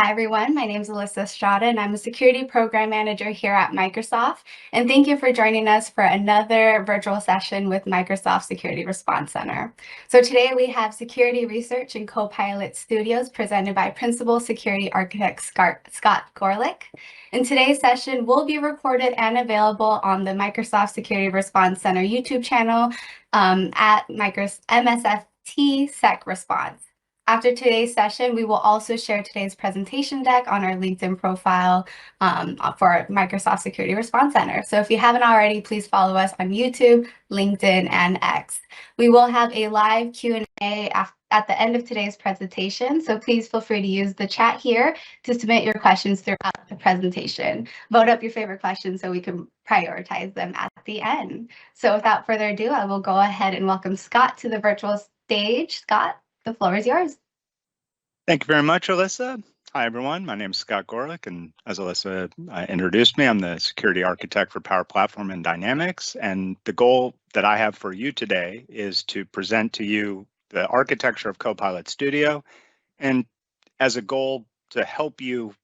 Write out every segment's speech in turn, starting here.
Hi, everyone. My name is Alyssa Estrada, and I'm a Security Program Manager here at Microsoft. And thank you for joining us for another virtual session with Microsoft Security Response Center. So today we have Security Research in Copilot Studios presented by Principal Security Architect Scott Gorlick. And today's session will be recorded and available on the Microsoft Security Response Center YouTube channel at MSFT Sec Response. After today's session, we will also share today's presentation deck on our LinkedIn profile for Microsoft Security Response Center. So if you haven't already, please follow us on YouTube, LinkedIn, and X. We will have a live Q&A at the end of today's presentation, so please feel free to use the chat here to submit your questions throughout the presentation. Vote up your favorite questions so we can prioritize them at the end. So without further ado, I will go ahead and welcome Scott to the virtual stage. Scott, the floor is yours. Thank you very much, Alyssa. Hi, everyone. My name is Scott Gorlick, and as Alyssa introduced me, I'm the Security Architect for Power Platform and Dynamics. And the goal that I have for you today is to present to you the architecture of Copilot Studio, and as a goal to help you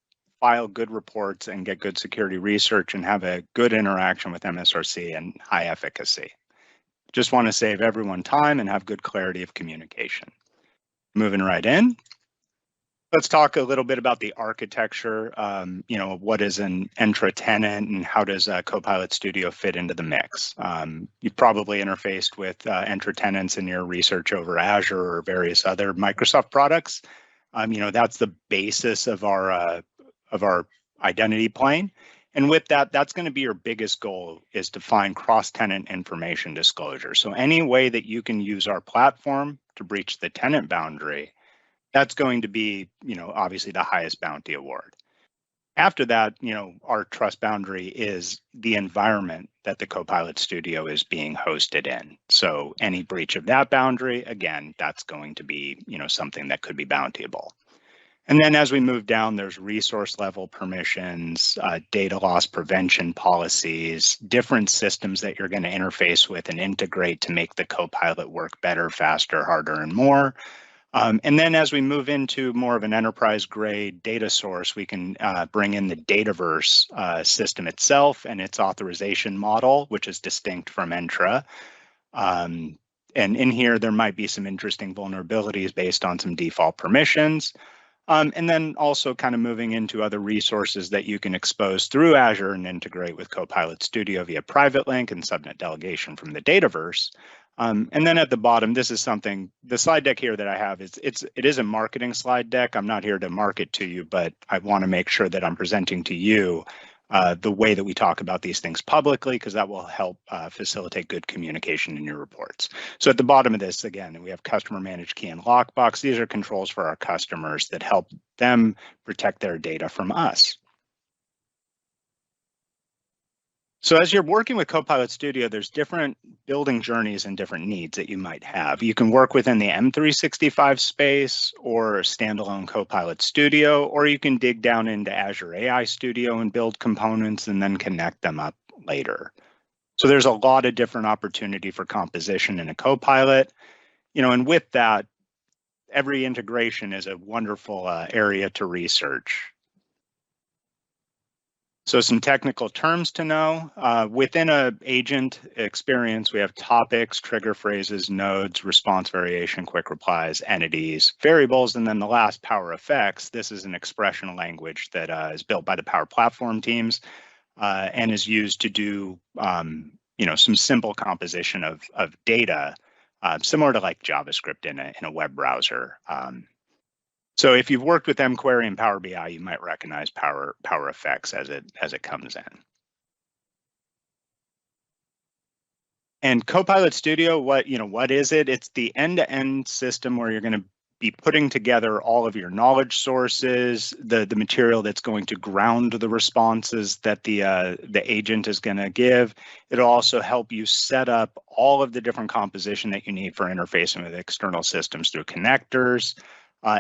file good reports and get good security research and have a good interaction with MSRC and high efficacy. Just want to save everyone time and have good clarity of communication. Moving right in. Let's talk a little bit about the architecture. What is an Entra tenant and how does Copilot Studio fit into the mix? You've probably interfaced with Entra tenants in your research over Azure or various other Microsoft products. That's the basis of our identity plane. And with that, that's going to be your biggest goal, is to find cross-tenant information disclosure. So any way that you can use our platform to breach the tenant boundary, that's going to be, obviously the highest bounty award. After that, our trust boundary is the environment that the Copilot Studio is being hosted in. So any breach of that boundary, again, that's going to be, something that could be bountyable. And then as we move down, there's resource level permissions, data loss prevention policies, different systems that you're going to interface with and integrate to make the Copilot work better, faster, harder, and more. And then as we move into more of an enterprise grade data source, we can bring in the Dataverse system itself and its authorization model, which is distinct from Entra. And in here, there might be some interesting vulnerabilities based on some default permissions. And then also kind of moving into other resources that you can expose through Azure and integrate with Copilot Studio via private link and subnet delegation from the Dataverse. And then at the bottom, this is something, the slide deck here that I have, it is a marketing slide deck. I'm not here to market to you, but I want to make sure that I'm presenting to you the way that we talk about these things publicly, because that will help facilitate good communication in your reports. So at the bottom of this, again, we have customer managed key and lockbox. These are controls for our customers that help them protect their data from us. So as you're working with Copilot Studio, there's different building journeys and different needs that you might have. You can work within the M365 space or standalone Copilot Studio, or you can dig down into Azure AI Studio and build components and then connect them up later. So there's a lot of different opportunity for composition in a Copilot, and with that, every integration is a wonderful area to research. So some technical terms to know. Within an agent experience, we have topics, trigger phrases, nodes, response variation, quick replies, entities, variables, and then the last, power effects. This is an expression language that is built by the Power Platform teams and is used to do some simple composition of data, similar to like JavaScript in a web browser. So if you've worked with mQuery and Power BI, you might recognize Power Effects as it comes in. And Copilot Studio, what is it? It's the end-to-end system where you're going to be putting together all of your knowledge sources, the material that's going to ground the responses that the agent is going to give. It'll also help you set up all of the different composition that you need for interfacing with external systems through connectors,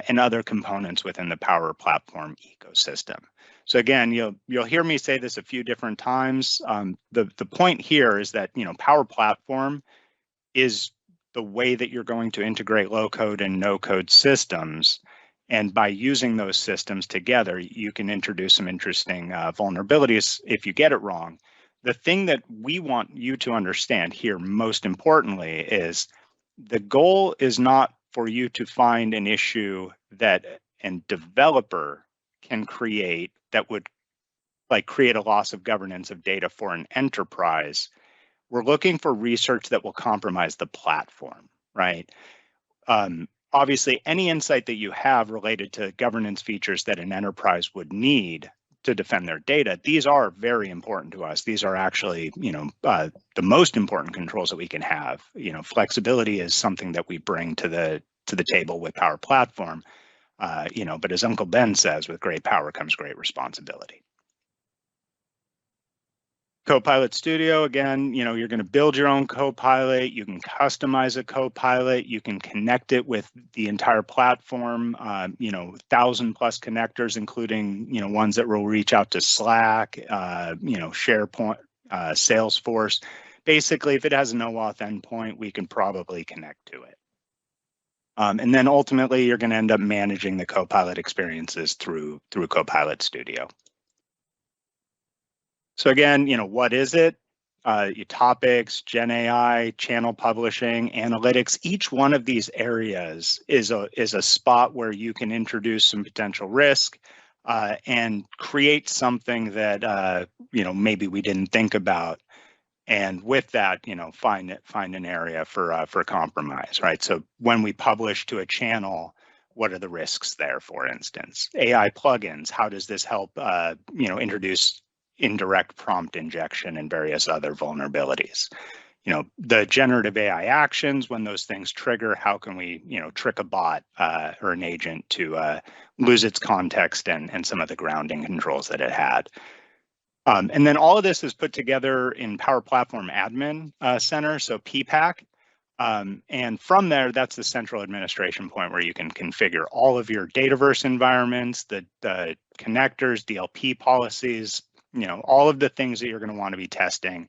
and other components within the Power Platform ecosystem. So again, you'll hear me say this a few different times. The point here is that Power Platform is the way that you're going to integrate low-code and no-code systems And by using those systems together, you can introduce some interesting vulnerabilities if you get it wrong. The thing that we want you to understand here, most importantly, is the goal is not for you to find an issue that a developer can create that would create a loss of governance of data for an enterprise. We're looking for research that will compromise the platform, right? Obviously, any insight that you have related to governance features that an enterprise would need to defend their data, these are very important to us. These are actually, the most important controls that we can have. Flexibility is something that we bring to the table with Power Platform. But as Uncle Ben says, with great power comes great responsibility. Copilot Studio, again, you're going to build your own Copilot. You can customize a Copilot. You can connect it with the entire platform, 1,000+ connectors, including, ones that will reach out to Slack, SharePoint, Salesforce. Basically, if it has an OAuth endpoint, we can probably connect to it. And then ultimately, you're going to end up managing the Copilot experiences through Copilot Studio. So again, what is it? Your topics, Gen AI, channel publishing, analytics. Each one of these areas is a spot where you can introduce some potential risk and create something that maybe we didn't think about. And with that, find an area for compromise, right? So when we publish to a channel, what are the risks there? For instance, AI plugins. How does this help? Introduce indirect prompt injection and various other vulnerabilities. The generative AI actions, when those things trigger, how can we, trick a bot or an agent to lose its context and some of the grounding controls that it had. And then all of this is put together in Power Platform Admin Center, so PPAC. And from there, that's the central administration point where you can configure all of your Dataverse environments, the connectors, DLP policies, all of the things that you're going to want to be testing.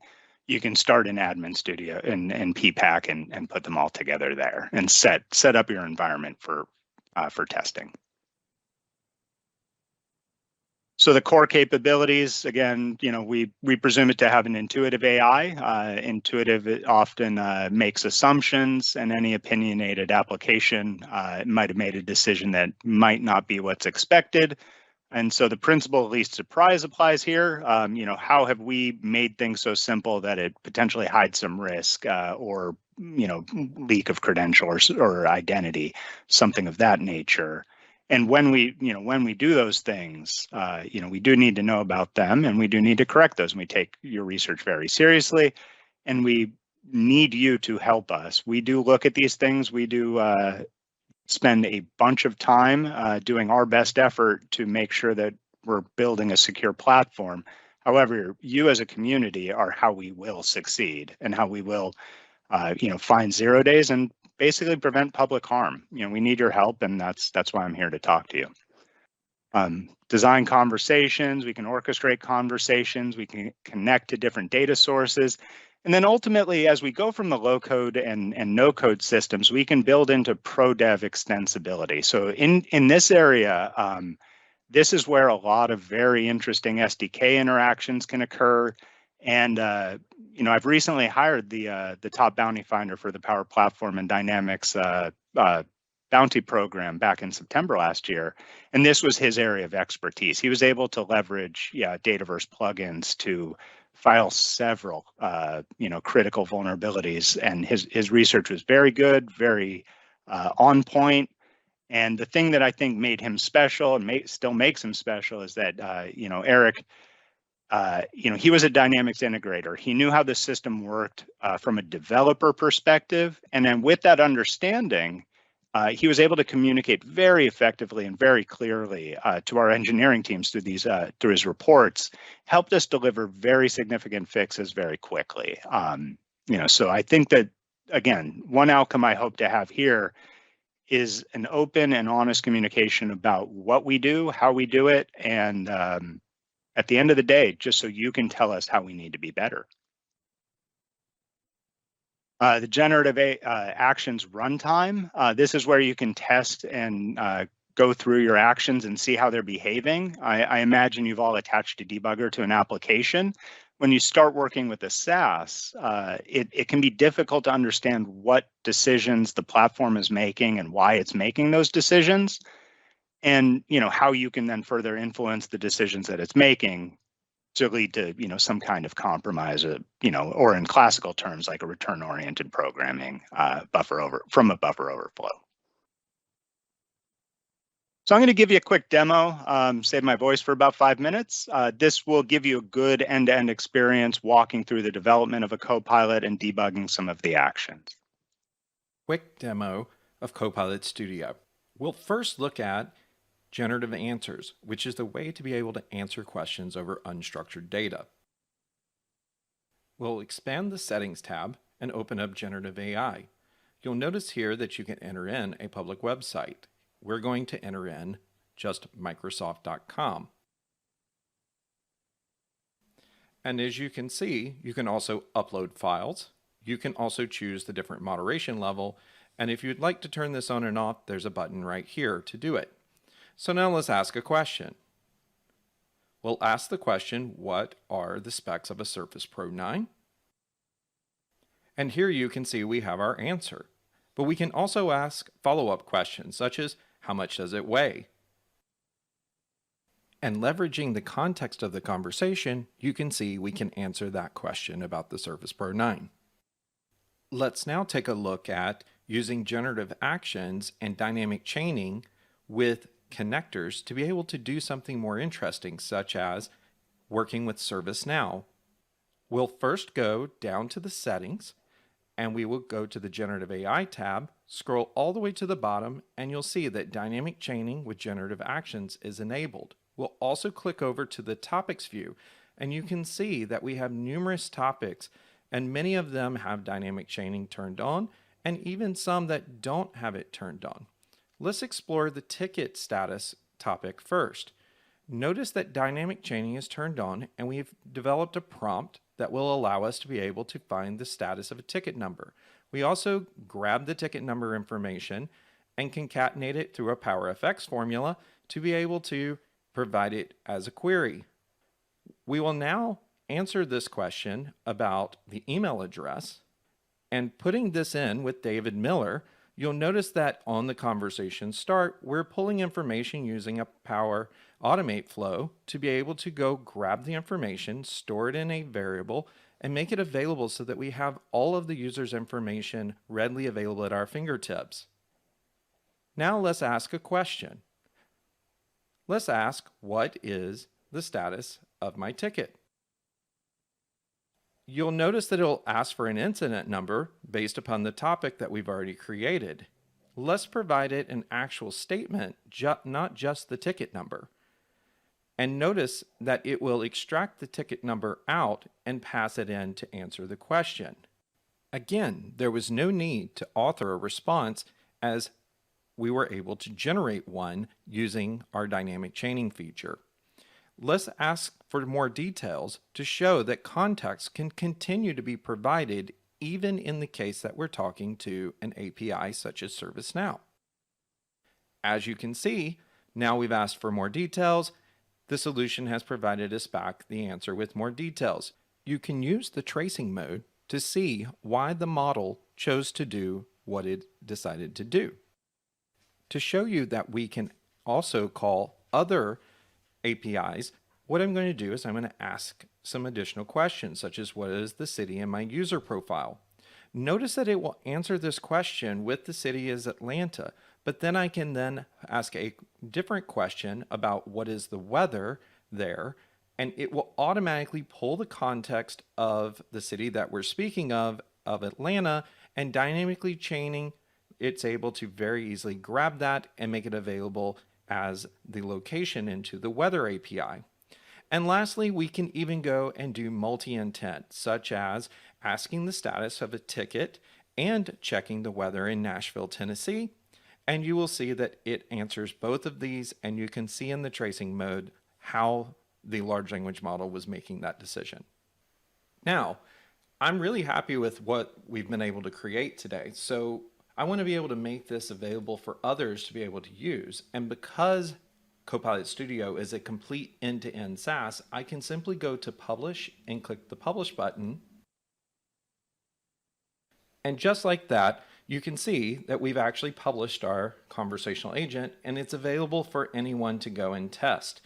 You can start in Admin Studio and PPAC and put them all together there and set up your environment for testing. So the core capabilities, again, we presume it to have an intuitive AI. Intuitive, it often makes assumptions, and any opinionated application might have made a decision that might not be what's expected. And so the principle of least surprise applies here. How have we made things so simple that it potentially hides some risk or leak of credentials or identity, something of that nature. And when we do those things, we do need to know about them, and we do need to correct those. And we take your research very seriously, and we need you to help us. We do look at these things. We do spend a bunch of time doing our best effort to make sure that we're building a secure platform. However, you as a community are how we will succeed and how we will, find 0 days and basically prevent public harm. We need your help, and that's why I'm here to talk to you. Design conversations, we can orchestrate conversations, we can connect to different data sources. And then ultimately, as we go from the low code and no code systems, we can build into pro dev extensibility. So in this area, this is where a lot of very interesting SDK interactions can occur. And I've recently hired the top bounty finder for the Power Platform and Dynamics bounty program back in September last year. And this was his area of expertise. He was able to leverage Dataverse plugins to file several critical vulnerabilities, and his research was very good, very on point. And the thing that I think made him special and still makes him special is that Eric, he was a Dynamics integrator. He knew how the system worked from a developer perspective, and then with that understanding, he was able to communicate very effectively and very clearly to our engineering teams through his reports, helped us deliver very significant fixes very quickly. So I think that, again, one outcome I hope to have here is an open and honest communication about what we do, how we do it, and at the end of the day, just so you can tell us how we need to be better. The generative actions runtime, this is where you can test and go through your actions and see how they're behaving. I imagine you've all attached a debugger to an application. When you start working with a SaaS, it can be difficult to understand what decisions the platform is making and why it's making those decisions, and how you can then further influence the decisions that it's making to lead to some kind of compromise, or in classical terms like a return-oriented programming buffer overflow. So I'm going to give you a quick demo, save my voice for about 5 minutes. This will give you a good end-to-end experience walking through the development of a Copilot and debugging some of the actions. Quick demo of Copilot Studio. We'll first look at Generative Answers, which is the way to be able to answer questions over unstructured data. We'll expand the Settings tab and open up Generative AI. You'll notice here that you can enter in a public website. We're going to enter in just Microsoft.com. And as you can see, you can also upload files. You can also choose the different moderation level. And if you'd like to turn this on and off, there's a button right here to do it. So now let's ask a question. We'll ask the question, what are the specs of a Surface Pro 9? And here you can see we have our answer. But we can also ask follow-up questions such as, how much does it weigh? And leveraging the context of the conversation, you can see we can answer that question about the Surface Pro 9. Let's now take a look at using generative actions and dynamic chaining with connectors to be able to do something more interesting, such as working with ServiceNow. We'll first go down to the settings, and we will go to the Generative AI tab, scroll all the way to the bottom, and you'll see that dynamic chaining with generative actions is enabled. We'll also click over to the topics view, and you can see that we have numerous topics, and many of them have dynamic chaining turned on, and even some that don't have it turned on. Let's explore the ticket status topic first. Notice that dynamic chaining is turned on, and we've developed a prompt that will allow us to be able to find the status of a ticket number. We also grab the ticket number information and concatenate it through a PowerFX formula to be able to provide it as a query. We will now answer this question about the email address, and putting this in with David Miller, you'll notice that on the conversation start, we're pulling information using a Power Automate flow to be able to go grab the information, store it in a variable, and make it available so that we have all of the user's information readily available at our fingertips. Now let's ask a question. Let's ask, what is the status of my ticket? You'll notice that it'll ask for an incident number based upon the topic that we've already created. Let's provide it an actual statement, not just the ticket number. And notice that it will extract the ticket number out and pass it in to answer the question. Again, there was no need to author a response as we were able to generate one using our dynamic chaining feature. Let's ask for more details to show that context can continue to be provided even in the case that we're talking to an API such as ServiceNow. As you can see, now we've asked for more details. The solution has provided us back the answer with more details. You can use the tracing mode to see why the model chose to do what it decided to do. To show you that we can also call other APIs, what I'm going to do is I'm going to ask some additional questions, such as what is the city in my user profile? Notice that it will answer this question with the city as Atlanta, but then I can then ask a different question about what is the weather there, and it will automatically pull the context of the city that we're speaking of Atlanta, and dynamically chaining, it's able to very easily grab that and make it available as the location into the weather API. And lastly, we can even go and do multi-intent, such as asking the status of a ticket and checking the weather in Nashville, Tennessee. And you will see that it answers both of these, and you can see in the tracing mode how the large language model was making that decision. Now, I'm really happy with what we've been able to create today. So I want to be able to make this available for others to be able to use. And because Copilot Studio is a complete end-to-end SaaS, I can simply go to Publish and click the Publish button. And just like that, you can see that we've actually published our conversational agent, and it's available for anyone to go and test.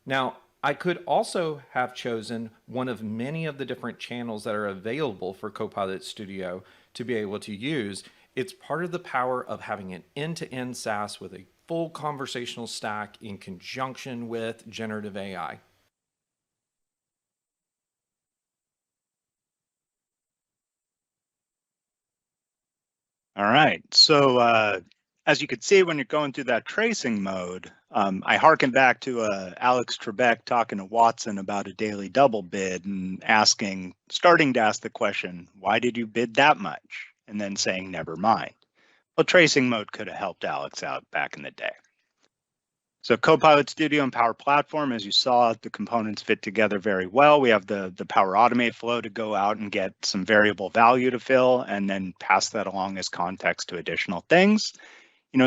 Now, I could also have chosen one of many of the different channels that are available for Copilot Studio to be able to use. It's part of the power of having an end-to-end SaaS with a full conversational stack in conjunction with generative AI. All right, so as you could see when you're going through that tracing mode, I harken back to Alex Trebek talking to Watson about a daily double bid and starting to ask the question, why did you bid that much? And then saying, never mind. Well, tracing mode could have helped Alex out back in the day. So Copilot Studio and Power Platform, as you saw, the components fit together very well. We have the Power Automate flow to go out and get some variable value to fill and then pass that along as context to additional things.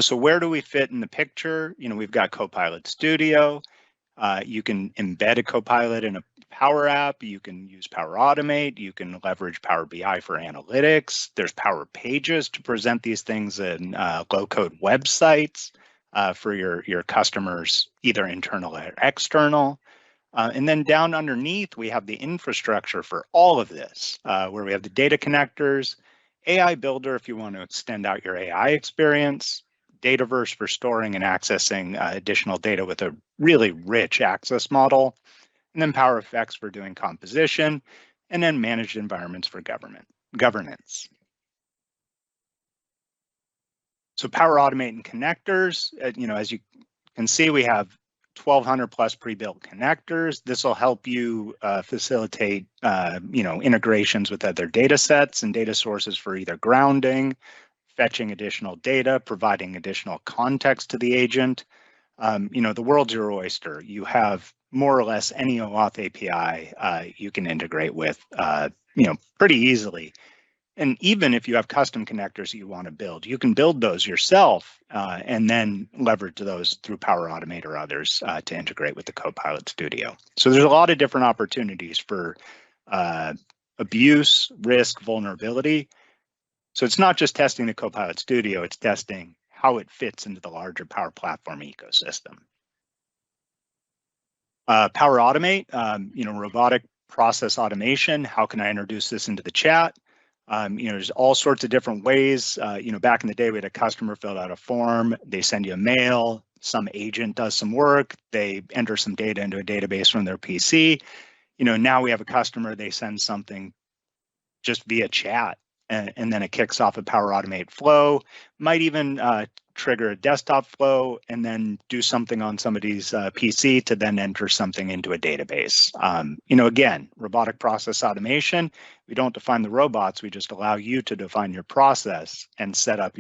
So where do we fit in the picture? We've got Copilot Studio. You can embed a Copilot in a Power app. You can use Power Automate. You can leverage Power BI for analytics. There's Power Pages to present these things in low-code websites for your customers, either internal or external. And then down underneath, we have the infrastructure for all of this, where we have the data connectors, AI Builder if you want to extend out your AI experience, Dataverse for storing and accessing additional data with a really rich access model, and then Power Effects for doing composition, and then managed environments for governance. So Power Automate and connectors, as you can see, we have 1,200 plus pre-built connectors. This will help you facilitate, integrations with other data sets and data sources for either grounding, fetching additional data, providing additional context to the agent. The world's your oyster. You have more or less any OAuth API you can integrate with, pretty easily. And even if you have custom connectors that you want to build, you can build those yourself and then leverage those through Power Automate or others to integrate with the Copilot Studio. So there's a lot of different opportunities for abuse, risk, vulnerability. So it's not just testing the Copilot Studio, it's testing how it fits into the larger Power Platform ecosystem. Power Automate, robotic process automation. How can I introduce this into the chat? There's all sorts of different ways. Back in the day, we had a customer fill out a form, they send you a mail, some agent does some work, they enter some data into a database from their PC. Now we have a customer, they send something just via chat, and then it kicks off a Power Automate flow, might even trigger a desktop flow and then do something on somebody's PC to then enter something into a database. Again, robotic process automation, we don't define the robots, we just allow you to define your process and set up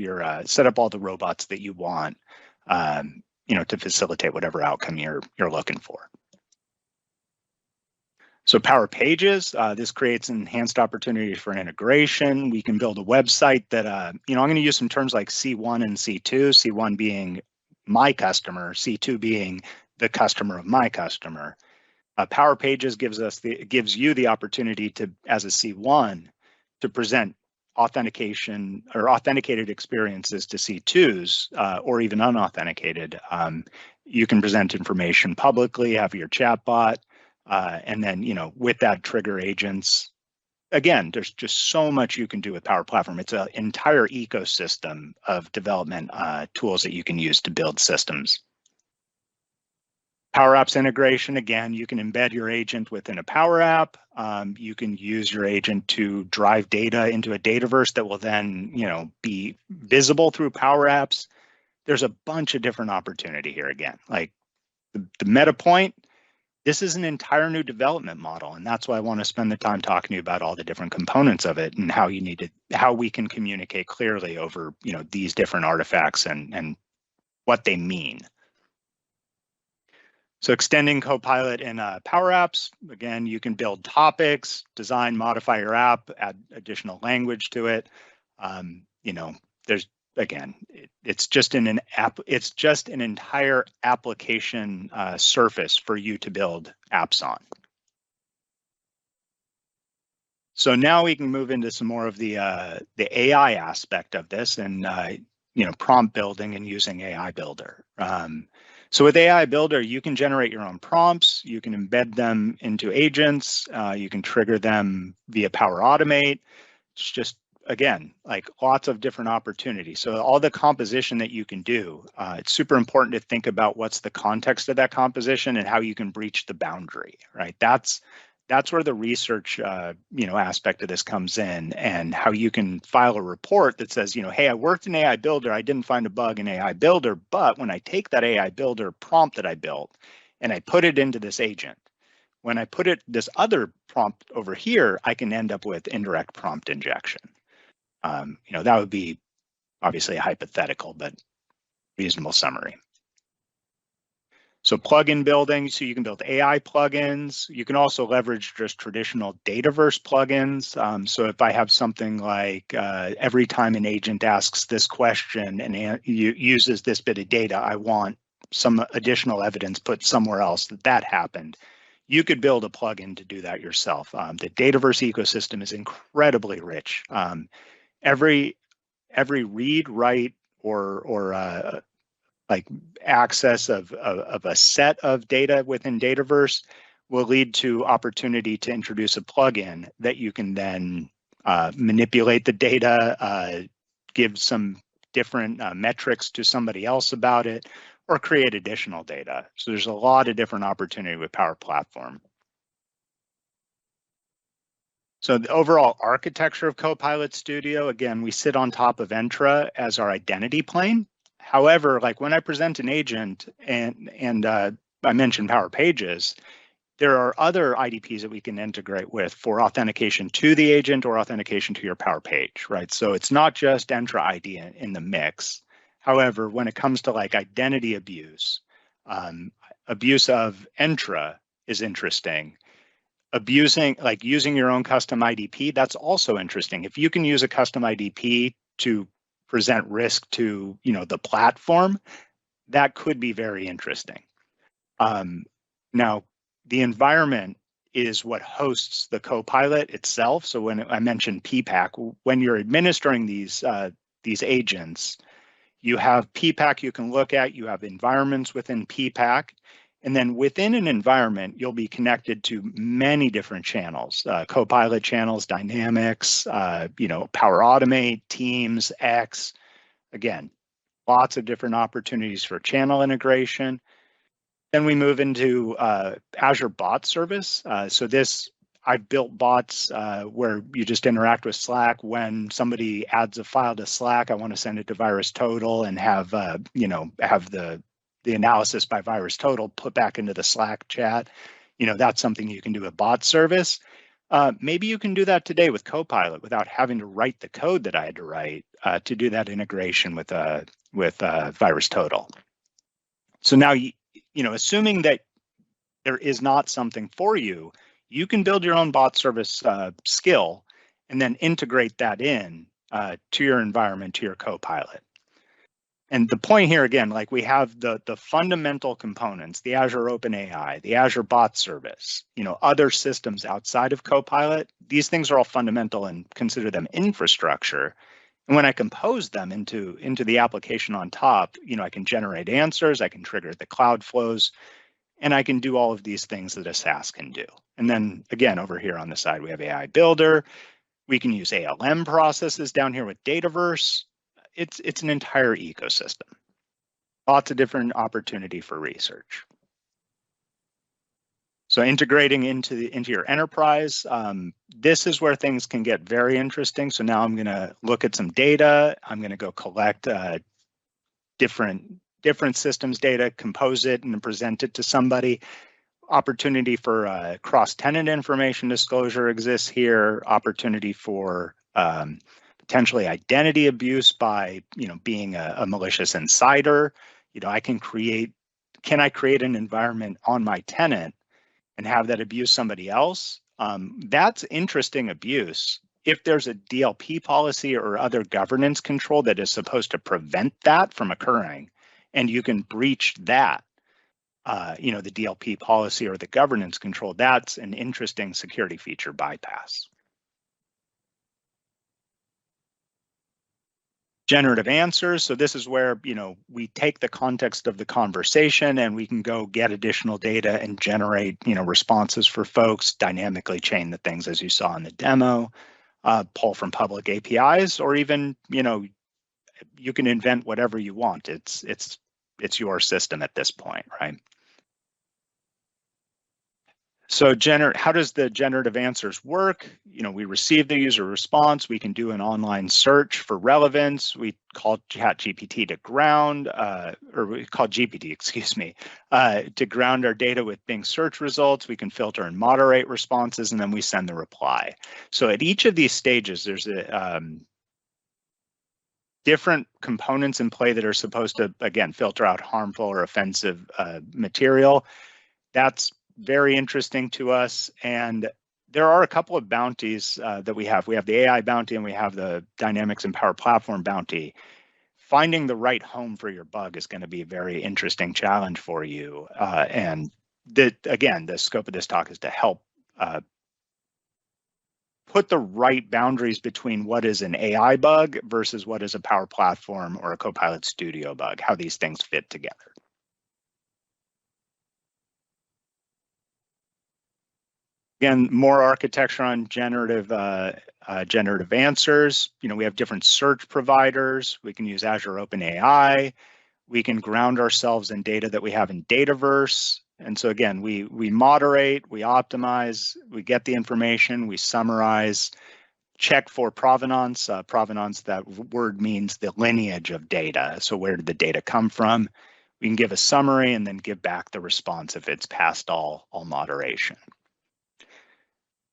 all the robots that you want, to facilitate whatever outcome you're looking for. So Power Pages, this creates enhanced opportunities for integration. We can build a website that, I'm going to use some terms like C1 and C2, C1 being my customer, C2 being the customer of my customer. Power Pages gives you the opportunity to, as a C1, to present authentication or authenticated experiences to C2s or even unauthenticated. You can present information publicly, have your chatbot. And then, with that, trigger agents. Again, there's just so much you can do with Power Platform. It's an entire ecosystem of development tools that you can use to build systems. Power Apps integration, again, you can embed your agent within a Power App. You can use your agent to drive data into a Dataverse that will then, be visible through Power Apps. There's a bunch of different opportunity here again. Like the meta point, this is an entire new development model, and that's why I want to spend the time talking to you about all the different components of it and how we can communicate clearly over, these different artifacts and what they mean. So extending Copilot in Power Apps, again, you can build topics, design, modify your app, add additional language to it. There's again, it's just an entire application surface for you to build apps on. So now we can move into some more of the AI aspect of this, and prompt building and using AI Builder. So with AI Builder, you can generate your own prompts, you can embed them into agents, you can trigger them via Power Automate. It's just, again, like lots of different opportunities. So all the composition that you can do, it's super important to think about what's the context of that composition and how you can breach the boundary, right? That's where the research, aspect of this comes in, and how you can file a report that says, hey, I worked in AI Builder, I didn't find a bug in AI Builder, but when I take that AI Builder prompt that I built and I put it into this agent, when I put this other prompt over here, I can end up with indirect prompt injection. That would be obviously a hypothetical, but reasonable summary. So plugin building, so you can build AI plugins. You can also leverage just traditional Dataverse plugins. So if I have something like every time an agent asks this question and uses this bit of data, I want some additional evidence put somewhere else that happened. You could build a plugin to do that yourself. The Dataverse ecosystem is incredibly rich. Every read, write, or like access of a set of data within Dataverse will lead to opportunity to introduce a plugin that you can then manipulate the data, give some different metrics to somebody else about it, or create additional data. So there's a lot of different opportunity with Power Platform. So the overall architecture of Copilot Studio, again, we sit on top of Entra as our identity plane. However, like when I present an agent and I mentioned Power Pages, there are other IDPs that we can integrate with for authentication to the agent or authentication to your Power Page, right? So it's not just Entra ID in the mix. However, when it comes to like identity abuse, abuse of Entra is interesting. Using your own custom IDP, that's also interesting. If you can use a custom IDP to present risk to the platform, that could be very interesting. Now, the environment is what hosts the Copilot itself. So when I mentioned PPAC, when you're administering these agents, you have PPAC you can look at, you have environments within PPAC, and then within an environment, you'll be connected to many different channels, Copilot channels, Dynamics, Power Automate, Teams, X. Again, lots of different opportunities for channel integration. Then we move into Azure Bot Service. So I've built bots where you just interact with Slack. When somebody adds a file to Slack, I want to send it to VirusTotal and have the analysis by VirusTotal put back into the Slack chat. That's something you can do with Bot Service. Maybe you can do that today with Copilot without having to write the code that I had to write to do that integration with VirusTotal. So now, assuming that there is not something for you, you can build your own bot service skill and then integrate that in to your environment, to your Copilot. And the point here, again, like we have the fundamental components, the Azure OpenAI, the Azure Bot Service, other systems outside of Copilot. These things are all fundamental and consider them infrastructure. And when I compose them into the application on top, I can generate answers, I can trigger the cloud flows, and I can do all of these things that a SaaS can do. And then again, over here on the side, we have AI Builder. We can use ALM processes down here with Dataverse. It's an entire ecosystem. Lots of different opportunity for research. So integrating into your enterprise, this is where things can get very interesting. So now I'm going to look at some data. I'm going to go collect different systems data, compose it, and present it to somebody. Opportunity for cross-tenant information disclosure exists here. Opportunity for potentially identity abuse by being a malicious insider. Can I create an environment on my tenant and have that abuse somebody else? That's interesting abuse, if there's a DLP policy or other governance control that is supposed to prevent that from occurring, and you can breach that, the DLP policy or the governance control, that's an interesting security feature bypass. Generative answers. So this is where, we take the context of the conversation and we can go get additional data and generate, responses for folks, dynamically chain the things as you saw in the demo, pull from public APIs, or even, you can invent whatever you want. It's your system at this point, right? So how does the generative answers work? We receive the user response. We can do an online search for relevance. We call ChatGPT to ground, or we call GPT, excuse me, to ground our data with Bing search results. We can filter and moderate responses, and then we send the reply. So at each of these stages, there's different components in play that are supposed to, again, filter out harmful or offensive material. That's very interesting to us. And there are a couple of bounties that we have. We have the AI bounty and we have the Dynamics and Power Platform bounty. Finding the right home for your bug is going to be a very interesting challenge for you. And again, the scope of this talk is to help put the right boundaries between what is an AI bug versus what is a Power Platform or a Copilot Studio bug, how these things fit together. Again, more architecture on generative answers. We have different search providers. We can use Azure OpenAI. We can ground ourselves in data that we have in Dataverse. And so again, we moderate, we optimize, we get the information, we summarize, check for provenance. Provenance, that word means the lineage of data. So where did the data come from? We can give a summary and then give back the response if it's passed all moderation.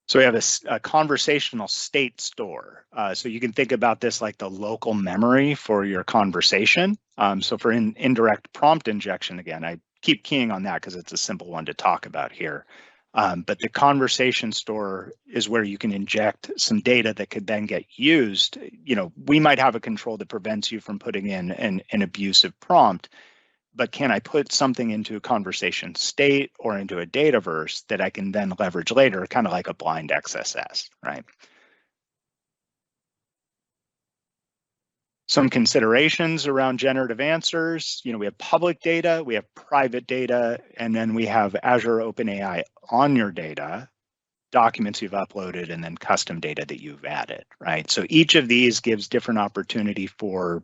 So we have a conversational state store. So you can think about this like the local memory for your conversation. So for indirect prompt injection, again, I keep keying on that because it's a simple one to talk about here. But the conversation store is where you can inject some data that could then get used. We might have a control that prevents you from putting in an abusive prompt, but can I put something into a conversation state or into a Dataverse that I can then leverage later, kind of like a blind XSS, right? Some considerations around generative answers. We have public data, we have private data, and then we have Azure OpenAI on your data, documents you've uploaded, and then custom data that you've added, right? So each of these gives different opportunity for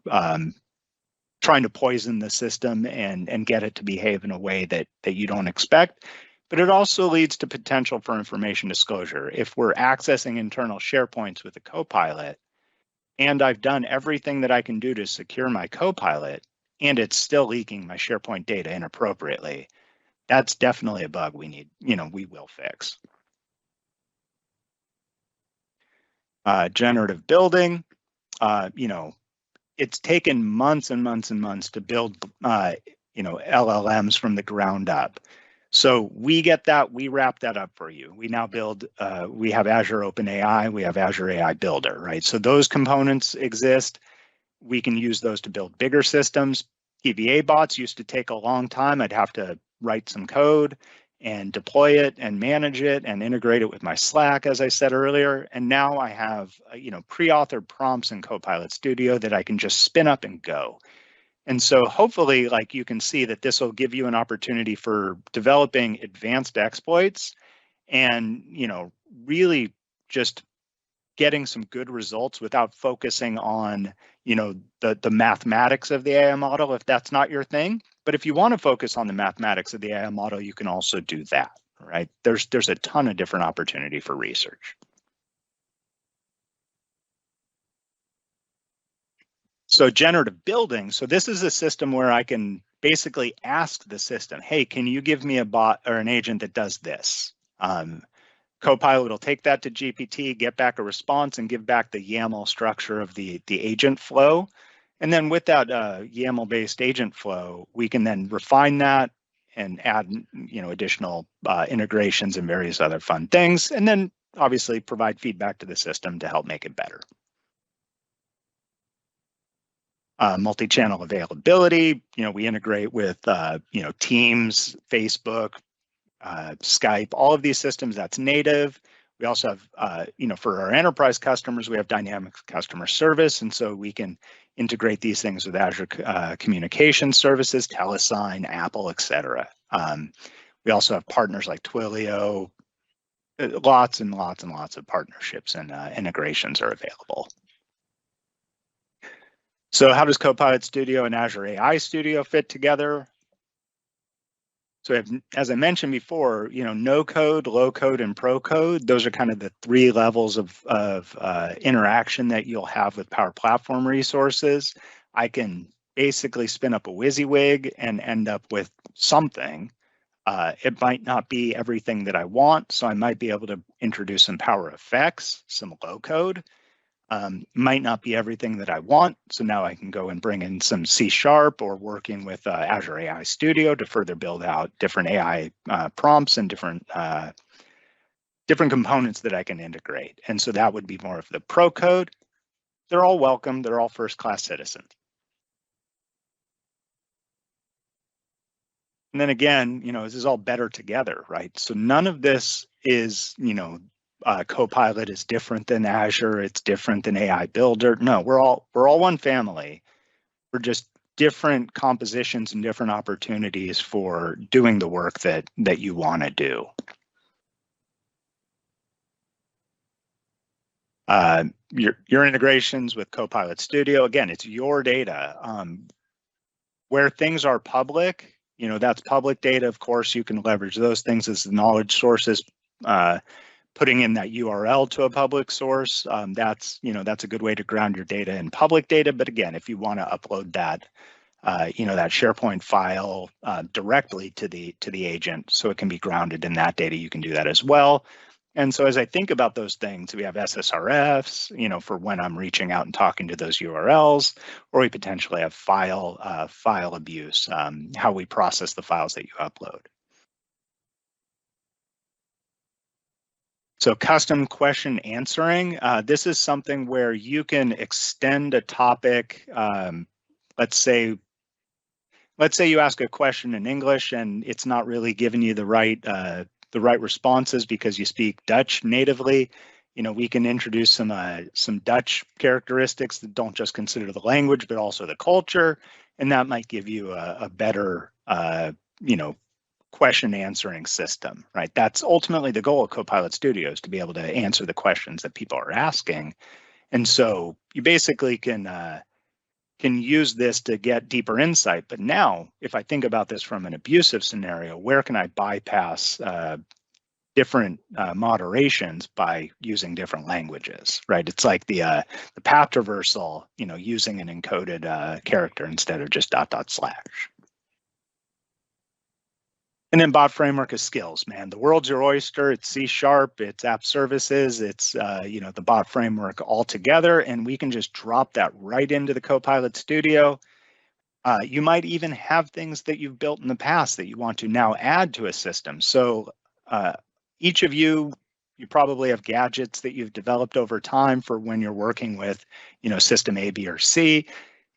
trying to poison the system and get it to behave in a way that you don't expect. But it also leads to potential for information disclosure. If we're accessing internal SharePoints with a Copilot, and I've done everything that I can do to secure my Copilot, and it's still leaking my SharePoint data inappropriately, that's definitely a bug we will fix. Generative building, it's taken months and months and months to build, LLMs from the ground up. So we get that, we wrap that up for you. We now build, we have Azure OpenAI, we have Azure AI Builder, right? So those components exist. We can use those to build bigger systems. EVA bots used to take a long time. I'd have to write some code and deploy it and manage it and integrate it with my Slack, as I said earlier. And now I have, pre-authored prompts in Copilot Studio that I can just spin up and go. And so hopefully, you can see that this will give you an opportunity for developing advanced exploits and, really just getting some good results without focusing on, the mathematics of the AI model, if that's not your thing. But if you want to focus on the mathematics of the AI model, you can also do that, right? There's a ton of different opportunity for research. So generative building. So this is a system where I can basically ask the system, hey, can you give me a bot or an agent that does this? Copilot will take that to GPT, get back a response, and give back the YAML structure of the agent flow. And then with that YAML-based agent flow, we can then refine that and add, additional integrations and various other fun things. And then, obviously provide feedback to the system to help make it better. Multi-channel availability, we integrate with, Teams, Facebook, Skype, all of these systems, that's native. We also have, for our enterprise customers, we have dynamic customer service. And so we can integrate these things with Azure communication services, Telesign, Apple, et cetera. We also have partners like Twilio. Lots and lots and lots of partnerships and integrations are available. So how does Copilot Studio and Azure AI Studio fit together? So as I mentioned before, no code, low code, and pro code, those are kind of the 3 levels of interaction that you'll have with Power Platform resources. I can basically spin up a WYSIWYG and end up with something. It might not be everything that I want, so I might be able to introduce some Power Effects, some low code. Might not be everything that I want, so now I can go and bring in some C# or working with Azure AI Studio to further build out different AI prompts and different components that I can integrate. And so that would be more of the pro code. They're all welcome. They're all first-class citizens. And then again, this is all better together, right? So none of this is, Copilot is different than Azure. It's different than AI Builder. No, we're all one family. We're just different compositions and different opportunities for doing the work that you want to do. Your integrations with Copilot Studio, again, it's your data. Where things are public, that's public data. Of course, you can leverage those things as knowledge sources. Putting in that URL to a public source, that's a good way to ground your data in public data. But again, if you want to upload that, that SharePoint file directly to the agent, so it can be grounded in that data, you can do that as well. And so as I think about those things, we have SSRFs, for when I'm reaching out and talking to those URLs, or we potentially have file abuse, how we process the files that you upload. So custom question answering, this is something where you can extend a topic. Let's say you ask a question in English and it's not really giving you the right responses because you speak Dutch natively. We can introduce some Dutch characteristics that don't just consider the language, but also the culture. And that might give you a better, question answering system, right? That's ultimately the goal of Copilot Studio, is to be able to answer the questions that people are asking. And so you basically can use this to get deeper insight. But now, if I think about this from an abusive scenario, where can I bypass different moderations by using different languages, right? It's like the path traversal, using an encoded character instead of just .. And then bot framework is skills, man. The world's your oyster. It's C#, it's app services, it's the bot framework all together, and we can just drop that right into the Copilot Studio. You might even have things that you've built in the past that you want to now add to a system. So each of you probably have gadgets that you've developed over time for when you're working with, system A, B, or C.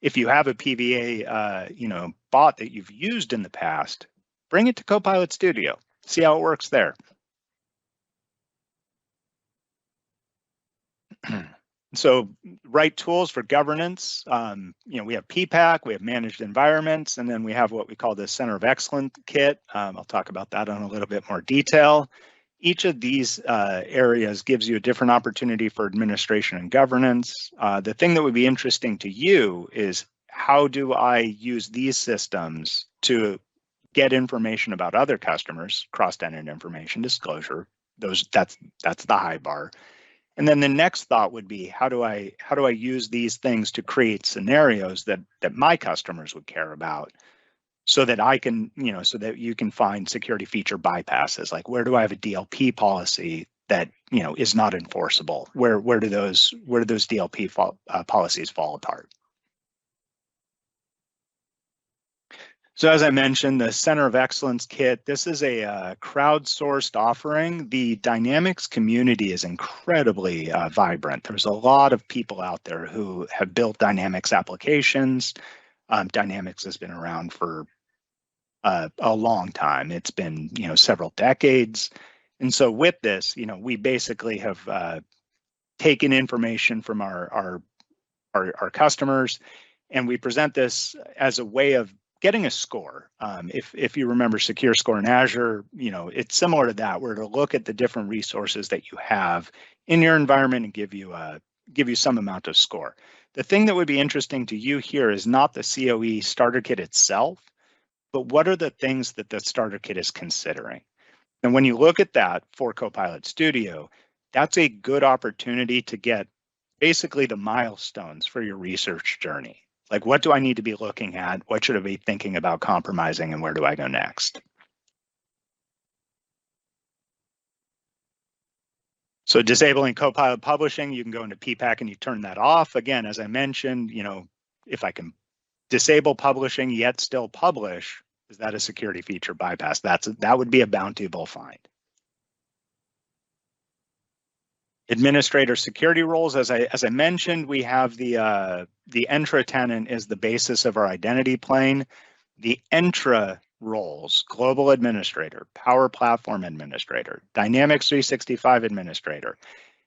If you have a PVA, bot that you've used in the past, bring it to Copilot Studio. See how it works there. So right tools for governance. We have PPAC, we have managed environments, and then we have what we call the Center of Excellence kit. I'll talk about that in a little bit more detail. Each of these areas gives you a different opportunity for administration and governance. The thing that would be interesting to you is, how do I use these systems to get information about other customers, cross-tenant information disclosure? That's the high bar. And then the next thought would be, how do I use these things to create scenarios that my customers would care about, so that I can, so that you can find security feature bypasses, like where do I have a DLP policy that is not enforceable? Where do those DLP policies fall apart? So as I mentioned, the Center of Excellence Kit, this is a crowdsourced offering. The Dynamics community is incredibly vibrant. There's a lot of people out there who have built Dynamics applications. Dynamics has been around for a long time. It's been, several decades. And so with this, we basically have taken information from our customers, and we present this as a way of getting a score. If you remember Secure Score in Azure, it's similar to that, where to look at the different resources that you have in your environment and give you some amount of score. The thing that would be interesting to you here is not the COE starter kit itself, but what are the things that the starter kit is considering? And when you look at that for Copilot Studio, that's a good opportunity to get basically the milestones for your research journey. Like, what do I need to be looking at? What should I be thinking about compromising, and where do I go next? So disabling Copilot publishing, you can go into PPAC and you turn that off. Again, as I mentioned, if I can disable publishing yet still publish, is that a security feature bypass? That would be a bountyable find. Administrator security roles, as I mentioned, we have the Entra tenant is the basis of our identity plane. The Entra roles, global administrator, Power Platform administrator, Dynamics 365 administrator,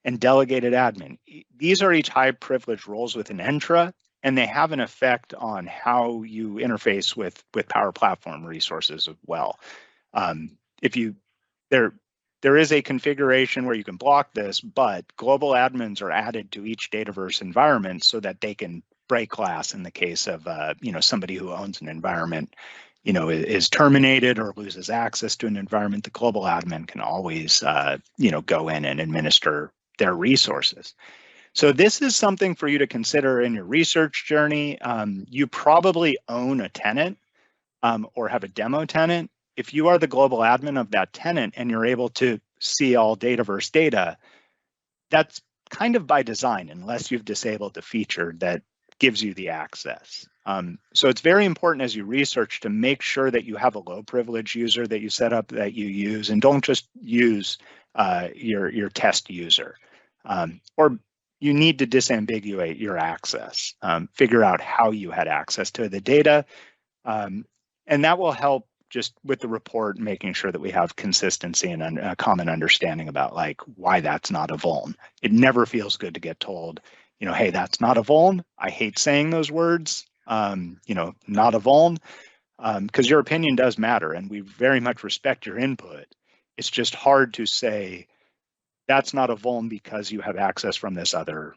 and delegated admin. These are each high privilege roles within Entra, and they have an effect on how you interface with Power Platform resources as well. There is a configuration where you can block this, but global admins are added to each Dataverse environment so that they can break glass in the case of somebody who owns an environment, is terminated or loses access to an environment. The global admin can always go in and administer their resources. So this is something for you to consider in your research journey. You probably own a tenant or have a demo tenant. If you are the global admin of that tenant and you're able to see all Dataverse data, that's kind of by design, unless you've disabled the feature that gives you the access. So it's very important as you research to make sure that you have a low privilege user that you set up, that you use, and don't just use your test user. Or you need to disambiguate your access, figure out how you had access to the data, and that will help just with the report, making sure that we have consistency and a common understanding about like why that's not a vuln. It never feels good to get told, hey, that's not a vuln. I hate saying those words, not a vuln, because your opinion does matter and we very much respect your input. It's just hard to say that's not a vuln because you have access from this other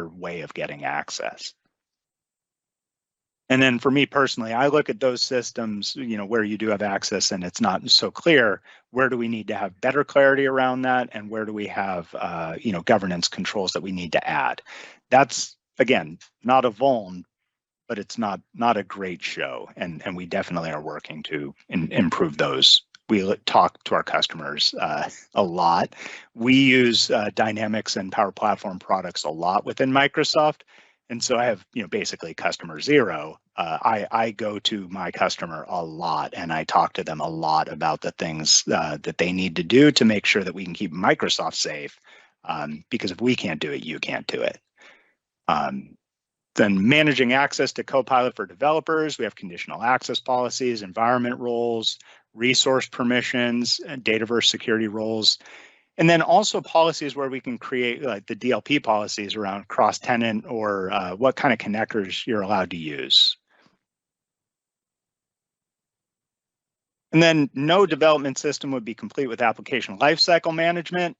way of getting access. And then for me personally, I look at those systems, where you do have access and it's not so clear, where do we need to have better clarity around that? And where do we have, governance controls that we need to add? That's, again, not a vuln, but it's not a great show. And we definitely are working to improve those. We talk to our customers a lot. We use Dynamics and Power Platform products a lot within Microsoft. And so I have, basically customer zero. I go to my customer a lot and I talk to them a lot about the things that they need to do to make sure that we can keep Microsoft safe. Because if we can't do it, you can't do it. Then managing access to Copilot for developers, we have conditional access policies, environment roles, resource permissions, and Dataverse security roles. And then also policies where we can create like the DLP policies around cross-tenant or what kind of connectors you're allowed to use. And then no development system would be complete with application lifecycle management.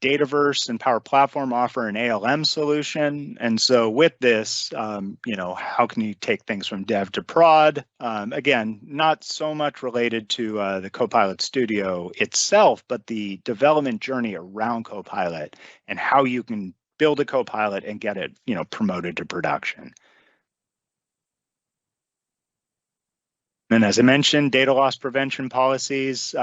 Dataverse and Power Platform offer an ALM solution. And so with this, how can you take things from dev to prod? Again, not so much related to the Copilot Studio itself, but the development journey around Copilot and how you can build a Copilot and get it, promoted to production. And as I mentioned, data loss prevention policies.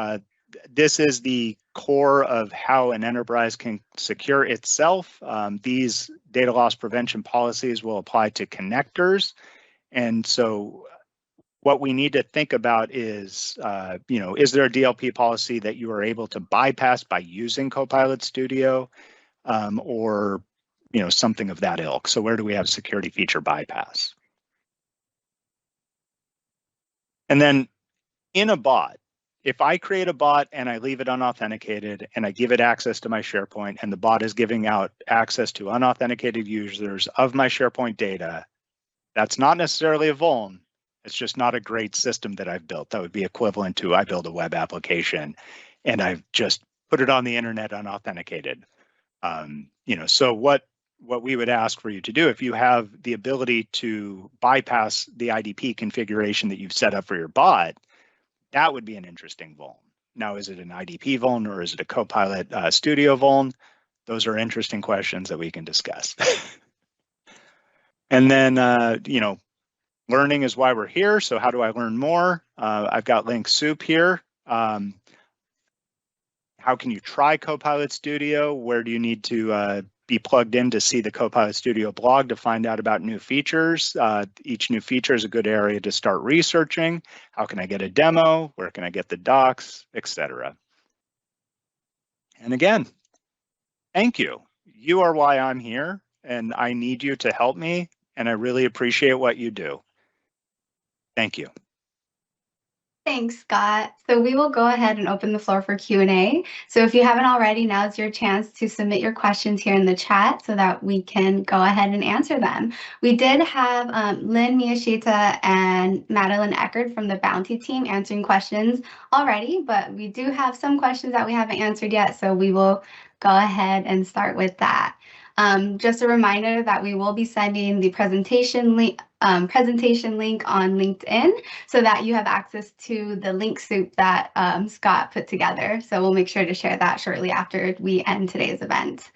This is the core of how an enterprise can secure itself. These data loss prevention policies will apply to connectors. And so what we need to think about is, is there a DLP policy that you are able to bypass by using Copilot Studio, or something of that ilk? So where do we have security feature bypass? And then in a bot, if I create a bot and I leave it unauthenticated and I give it access to my SharePoint and the bot is giving out access to unauthenticated users of my SharePoint data, that's not necessarily a vuln. It's just not a great system that I've built. That would be equivalent to I build a web application and I've just put it on the internet unauthenticated. So what we would ask for you to do, if you have the ability to bypass the IDP configuration that you've set up for your bot, that would be an interesting vuln. Now, is it an IDP vuln or is it a Copilot Studio vuln? Those are interesting questions that we can discuss. And then, learning is why we're here. So how do I learn more? I've got link soup here. How can you try Copilot Studio? Where do you need to be plugged in to see the Copilot Studio blog to find out about new features? Each new feature is a good area to start researching. How can I get a demo? Where can I get the docs, etc. And again, thank you. You are why I'm here, and I need you to help me, and I really appreciate what you do. Thank you. Thanks, Scott. So we will go ahead and open the floor for Q&A. So if you haven't already, now's your chance to submit your questions here in the chat so that we can go ahead and answer them. We did have Lynn Miyashita and Madeline Eckert from the Bounty team answering questions already, but we do have some questions that we haven't answered yet, so we will go ahead and start with that. Just a reminder that we will be sending the presentation link on LinkedIn so that you have access to the link soup that Scott put together. So we'll make sure to share that shortly after we end today's event.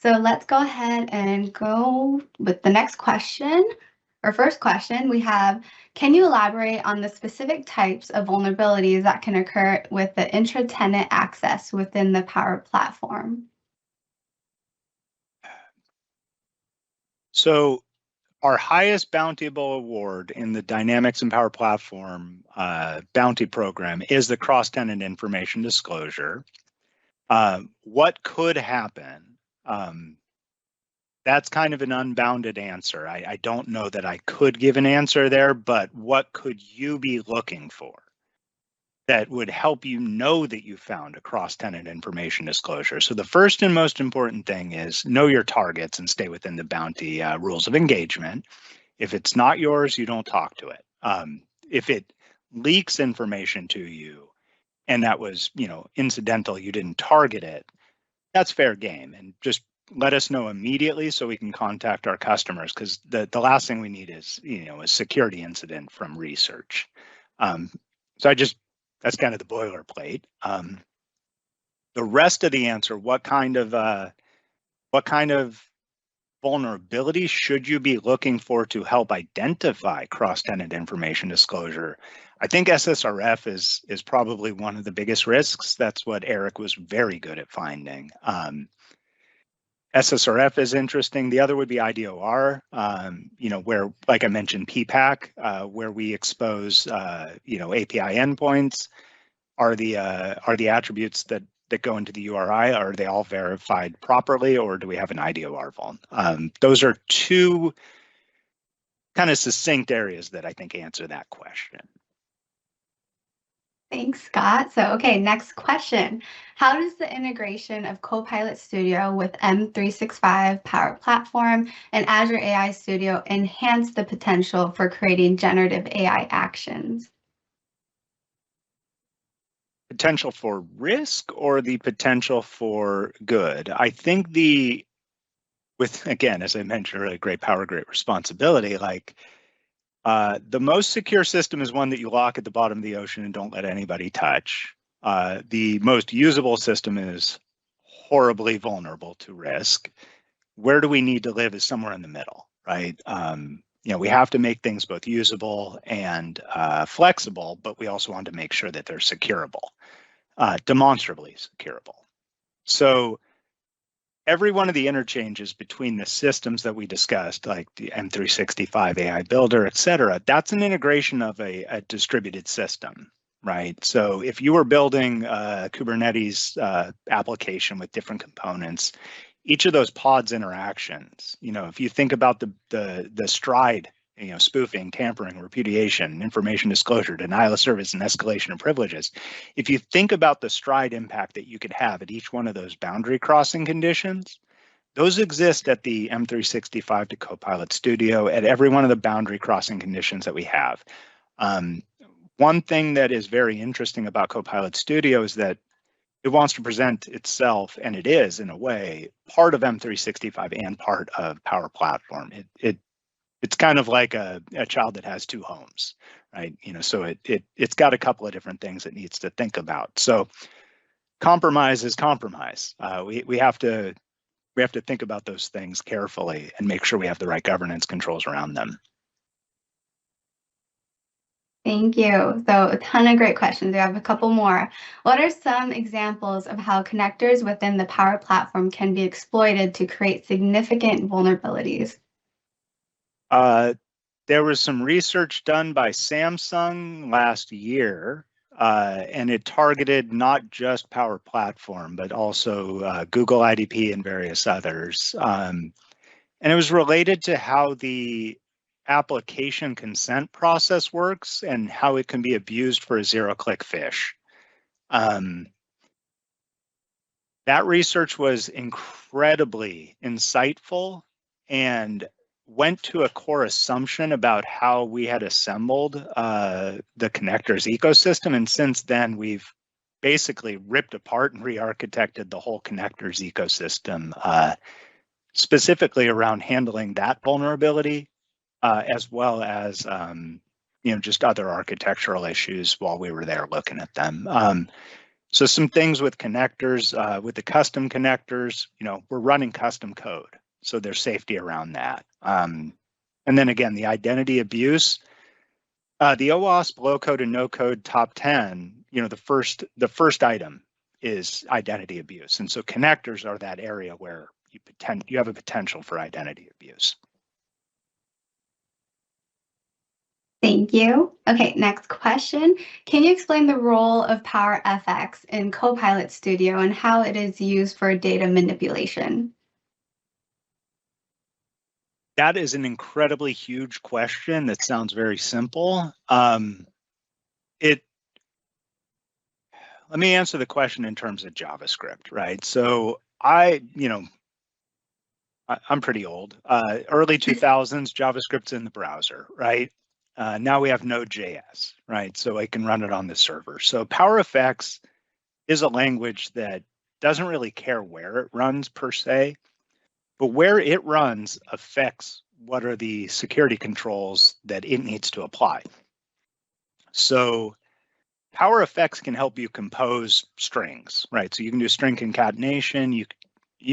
So let's go ahead and go with the next question. Our first question we have, can you elaborate on the specific types of vulnerabilities that can occur with the intra-tenant access within the Power Platform? So our highest bountyable award in the Dynamics and Power Platform bounty program is the cross-tenant information disclosure. What could happen? That's kind of an unbounded answer. I don't know that I could give an answer there, but what could you be looking for that would help you know that you found a cross-tenant information disclosure? So the first and most important thing is know your targets and stay within the bounty rules of engagement. If it's not yours, you don't talk to it. If it leaks information to you and that was, incidental, you didn't target it, that's fair game. And just let us know immediately so we can contact our customers, because the last thing we need is, a security incident from research. That's kind of the boilerplate. The rest of the answer, what kind of vulnerability should you be looking for to help identify cross-tenant information disclosure? I think SSRF is probably one of the biggest risks. That's what Eric was very good at finding. SSRF is interesting. The other would be IDOR, where, like I mentioned, PPAC, where we expose, API endpoints. Are the attributes that go into the URI, are they all verified properly, or do we have an IDOR vuln? Those are two kind of succinct areas that I think answer that question. Thanks, Scott. So, okay, next question. How does the integration of Copilot Studio with M365 Power Platform and Azure AI Studio enhance the potential for creating generative AI actions? Potential for risk or the potential for good? I think again, as I mentioned earlier, great power, great responsibility, the most secure system is one that you lock at the bottom of the ocean and don't let anybody touch. The most usable system is horribly vulnerable to risk. Where do we need to live is somewhere in the middle, right? We have to make things both usable and flexible, but we also want to make sure that they're securable, demonstrably securable. So every one of the interchanges between the systems that we discussed, like the M365 AI Builder, et cetera, that's an integration of a distributed system, right? So if you were building a Kubernetes application with different components, each of those pods interactions, if you think about the stride, spoofing, tampering, repudiation, information disclosure, denial of service, and escalation of privileges. If you think about the stride impact that you could have at each one of those boundary crossing conditions, those exist at the M365 to Copilot Studio at every one of the boundary crossing conditions that we have. One thing that is very interesting about Copilot Studio is that it wants to present itself, and it is in a way, part of M365 and part of Power Platform. It's kind of like a child that has two homes, right? So it's got a couple of different things it needs to think about. So compromise is compromise. We have to think about those things carefully and make sure we have the right governance controls around them. Thank you. So a ton of great questions. We have a couple more. What are some examples of how connectors within the Power Platform can be exploited to create significant vulnerabilities? There was some research done by Samsung last year, and it targeted not just Power Platform, but also Google IDP and various others. And it was related to how the application consent process works and how it can be abused for a zero-click phish. That research was incredibly insightful and went to a core assumption about how we had assembled the connectors ecosystem. And since then, we've basically ripped apart and re-architected the whole connectors ecosystem, specifically around handling that vulnerability, as well as just other architectural issues while we were there looking at them. So some things with connectors, with the custom connectors, we're running custom code. So there's safety around that. And then again, the identity abuse, the OWASP low code and no code top 10, the first item is identity abuse. And so connectors are that area where you have a potential for identity abuse. Thank you. Okay, next question. Can you explain the role of Power FX in Copilot Studio and how it is used for data manipulation? That is an incredibly huge question that sounds very simple. Let me answer the question in terms of JavaScript, right? So I'm pretty old. Early 2000s, JavaScript's in the browser, right? Now we have Node.js, right? So I can run it on the server. So PowerFX is a language that doesn't really care where it runs per se, but where it runs affects what are the security controls that it needs to apply. So PowerFX can help you compose strings, right? So you can do string concatenation. You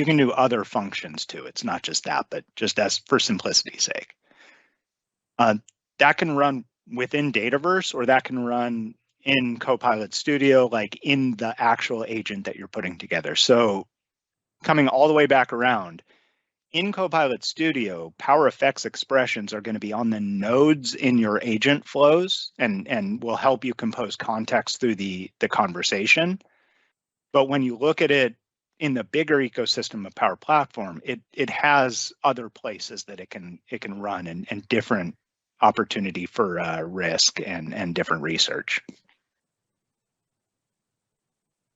can do other functions too. It's not just that, but just as for simplicity's sake. That can run within Dataverse, or that can run in Copilot Studio, like in the actual agent that you're putting together. So coming all the way back around, in Copilot Studio, PowerFX expressions are going to be on the nodes in your agent flows and will help you compose context through the conversation. But when you look at it in the bigger ecosystem of Power Platform, it has other places that it can run and different opportunity for risk and different research.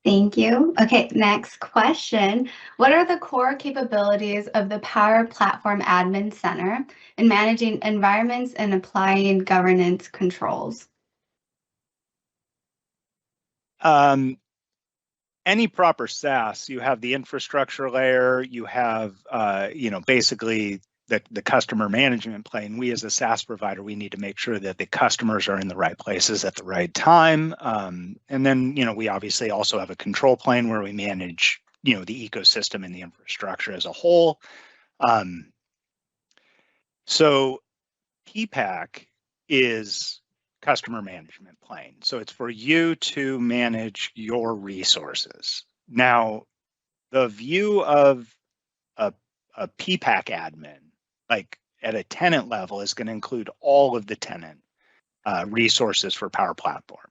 Thank you. Okay, next question. What are the core capabilities of the Power Platform Admin Center in managing environments and applying governance controls? Any proper SaaS, you have the infrastructure layer, you have basically the customer management plane. We as a SaaS provider, we need to make sure that the customers are in the right places at the right time. And then, we obviously also have a control plane where we manage, the ecosystem and the infrastructure as a whole. So PPAC is customer management plane. So it's for you to manage your resources. Now, the view of a PPAC admin, like at a tenant level, is going to include all of the tenant resources for Power Platform.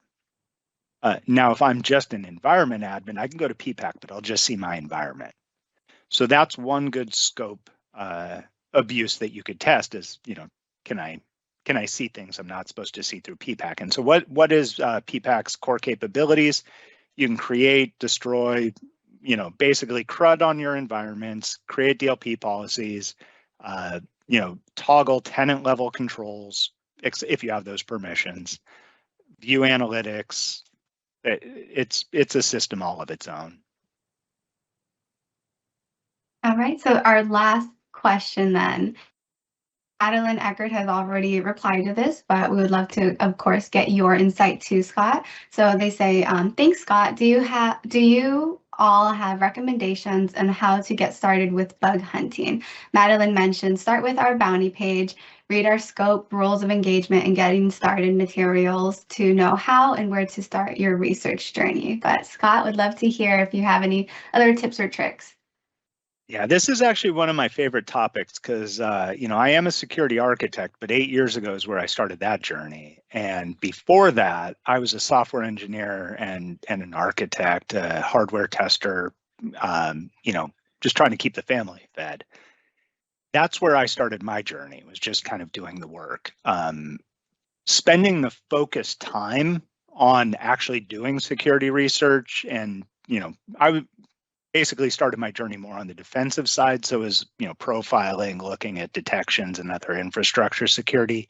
Now, if I'm just an environment admin, I can go to PPAC, but I'll just see my environment. So that's one good scope abuse that you could test is, can I see things I'm not supposed to see through PPAC? And so what is PPAC's core capabilities? You can create, destroy, basically CRUD on your environments, create DLP policies, toggle tenant level controls if you have those permissions, view analytics. It's a system all of its own. All right, so our last question then. Madeline Eckert has already replied to this, but we would love to, of course, get your insight too, Scott. So they say, thanks, Scott. Do you all have recommendations on how to get started with bug hunting? Madeline mentioned, start with our bounty page, read our scope, rules of engagement, and getting started materials to know how and where to start your research journey. But Scott, would love to hear if you have any other tips or tricks. Yeah, this is actually one of my favorite topics because, I am a security architect, but 8 years ago is where I started that journey. And before that, I was a software engineer and an architect, a hardware tester, just trying to keep the family fed. That's where I started my journey, was just kind of doing the work. Spending the focused time on actually doing security research and, I basically started my journey more on the defensive side. So as profiling, looking at detections and other infrastructure security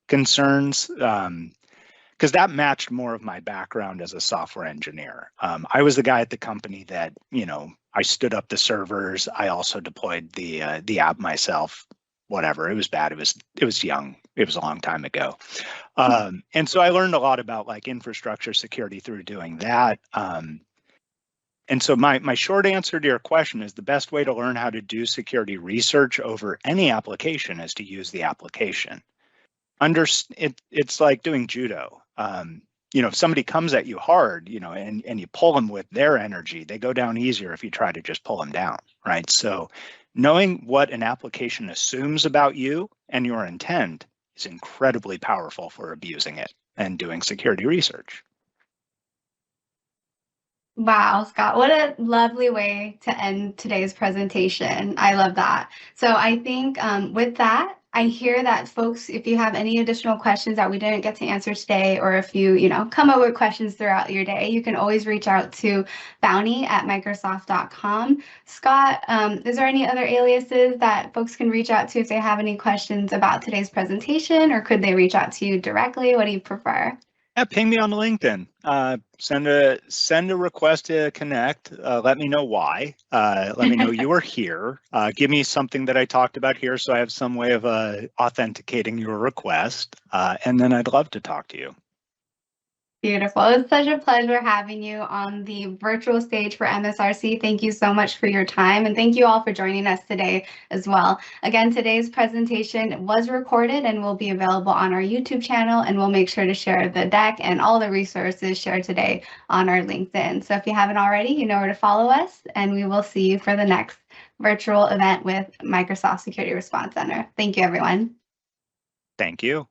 concerns, because that matched more of my background as a software engineer. I was the guy at the company that, I stood up the servers. I also deployed the app myself. Whatever, it was bad. It was young. It was a long time ago. And so I learned a lot about like infrastructure security through doing that. And so my short answer to your question is the best way to learn how to do security research over any application is to use the application. It's like doing judo. If somebody comes at you hard, and you pull them with their energy, they go down easier if you try to just pull them down, right? So knowing what an application assumes about you and your intent is incredibly powerful for abusing it and doing security research. Wow, Scott, what a lovely way to end today's presentation. I love that. So I think with that, I hear that folks, if you have any additional questions that we didn't get to answer today, or if you, come up with questions throughout your day, you can always reach out to bounty@microsoft.com. Scott, is there any other aliases that folks can reach out to if they have any questions about today's presentation, or could they reach out to you directly? What do you prefer? Yeah, ping me on LinkedIn. Send a request to connect. Let me know why. Let me know you were here. Give me something that I talked about here, so I have some way of authenticating your request. And then I'd love to talk to you. Beautiful. It's such a pleasure having you on the virtual stage for MSRC. Thank you so much for your time, and thank you all for joining us today as well. Again, today's presentation was recorded and will be available on our YouTube channel, and we'll make sure to share the deck and all the resources shared today on our LinkedIn. So if you haven't already, you know where to follow us, and we will see you for the next virtual event with Microsoft Security Response Center. Thank you, everyone. Thank you.